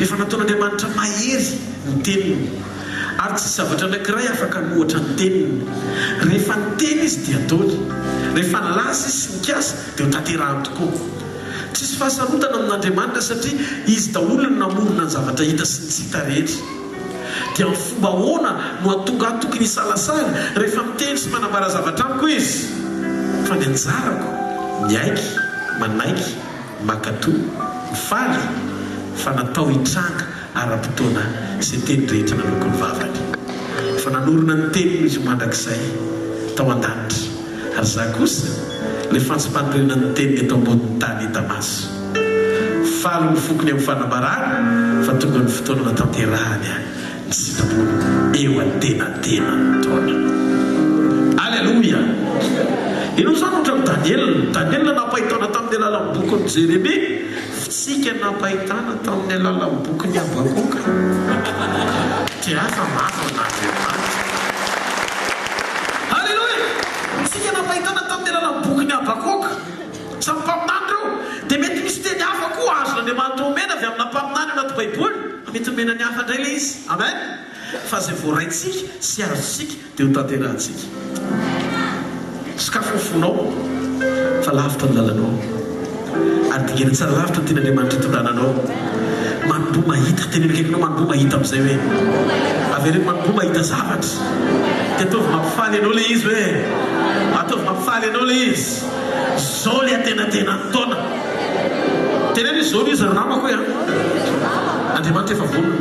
efa nataon'Andriamanitra mahery ny teniny ary tsy zavatra anankiray afaka nohatra ny teniny rehefa ny teny izy dia ataony rehefa nylasa izy sy nikasa dia ho tanterahany tokoa tsisy fahasarotana amin'Andriamanitra satria izy daholo ny namorona ny zavatra hita sy ny tsy hita rehetra dia ny fomba ahoana no atonga tokony hisalasala rehefa miteny sy manambara zavatra amiko izy fa ny anjarako miaiky manaiky makatoa mifaly fa natao hitranga ara-potoana izay teny rehetra naloko ny vavany fa nanorona ny teniny izy mandrakizay tao an-danitra ary za kosa le fantsimpanorenana ny teniny eto ambonin'ny tany Damaso falo ny fokony amin'ny fanambarana fa tonga ny fotoana natanterahany ny sitrapony eo an-tenatena taona alleluia ino zany ohatra ny Daniel napahitana tamin'ny alalan'ny bokin'ny Jeremia fitsika napahitana tamin'ny alalan'ny bokin'ny Abakoka dia afa mafy n'Andriamanitra alleluia fitsika napahitana tamin'ny alalan'ny bokin'ny Abakoka samy mpaminany reo dia mety misy teny hafa koa azo n'Andriamanitra omena avy amin'ny mpaminany anaty baiboly mety omena ny hafa indray le izy amen fa zay voaraitsika sy azosika dia ho tanterahantsika. Sakafo fonao fa lavitra ny lalanao ary dingena tsara lavitra ny tena Andriamanitra itondrananao. Manombo mahita teneny kaikinao manombo mahita amin'izay hoe avereny manombo mahita zavatra dia ataovy mampifaly ianao le izy hoe ataovy mampifaly ianao le izy zao le atenatena ny taona teneny izy zao le izy ranamako hoe Andriamanitra efa vonona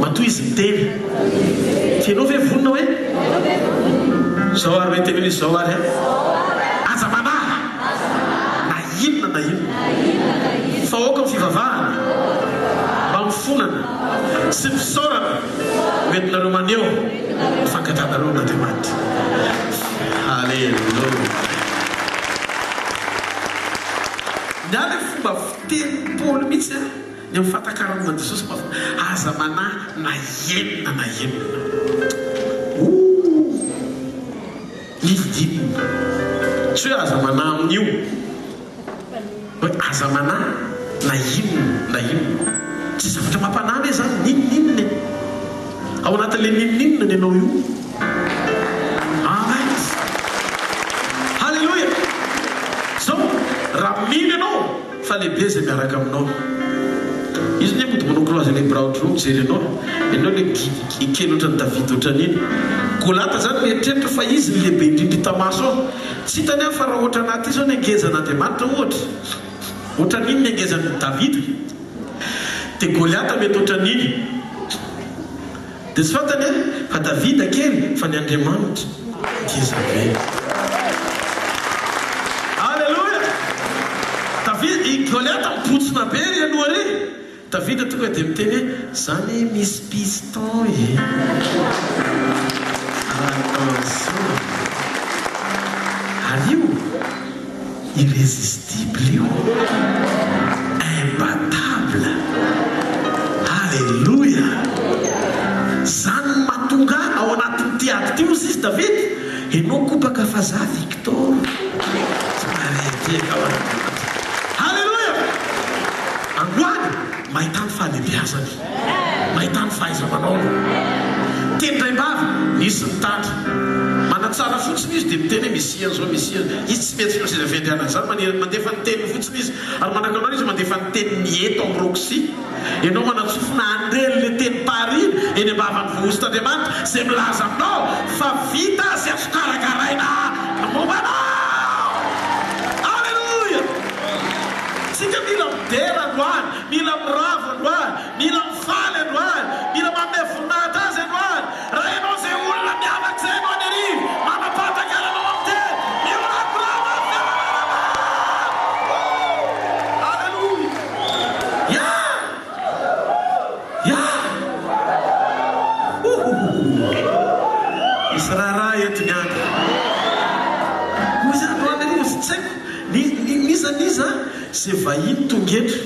matoy izy miteny tianao ve vonona hoe zao ary hoe teneny izy zao ary aza manahy na inona fa oka amin'ny fivavahana mba mifonana sy misaorana hoentinareo maneho fankatanareo n'Andriamanitra. Halleluja. Niany fomba fiteny-polo mihitsy ny amin'ny fatakarana Jesosy aza manahy na enina nididinina tsy hoe aza manahy amin'io hoe aza manahy na inona tsy zavatra mampanany e zany ninninina ao anatin'le ninninina ny anao io. Amen. Halleluja. Zao raha mino ianao fa lehibe zay miaraka aminao izy ny mody manao croise les bras ohatranao mijery ianao le kely ohatran'ny David ohatran'iny Goliata zany mieritreritra fa izy ny lehibe indrindra hitamaso ao tsy hitany fa raha ohatra anaty izao ny angezan'Andriamanitra ohatran'iny ny angezan'ny David dia Goliata mety ohatran'iny dia tsy fantany fa David kely fa ny Andriamanitra ngeza be. Halleluja. David Goliata mipotsina be ry aloha ry David tonga dia miteny hoe zany misy piston attention ary io irrésistible io imbattable. Halleluja. Zany mahatonga ao anatin'ny tiaty io sisy David ianao kopaka fa za Victor tsy mareteka ao anaty. Halleluja. Androany mahitany fahalebiazany mahitany fahaiza-manao tendray-bavy nisy ny tandra manatsara fotsiny izy dia miteny misiany zao misiany izy tsy mety finoseza fiandrianana zany mandefa ny teniny fotsiny izy ary manaka anao izy mandefa ny teniny eto amin'ny roxy ianao manatsofina andrely le teny pari eny ambavany vohosit'Andriamanitra zay milaza aminao fa vita sy azo karakaraina mombanao. Halleluja. Tsika mila midera androany mila miravo androany mila mifaly androany mila manome voninahitra azy androany raha ianao zay olona miavaka zay ianao any arivo manapataka alanao aminteny miorakorama Halleluja. Misy raha eto niany moa zany androany arivo tsy haiko niza zay vahiny tongetra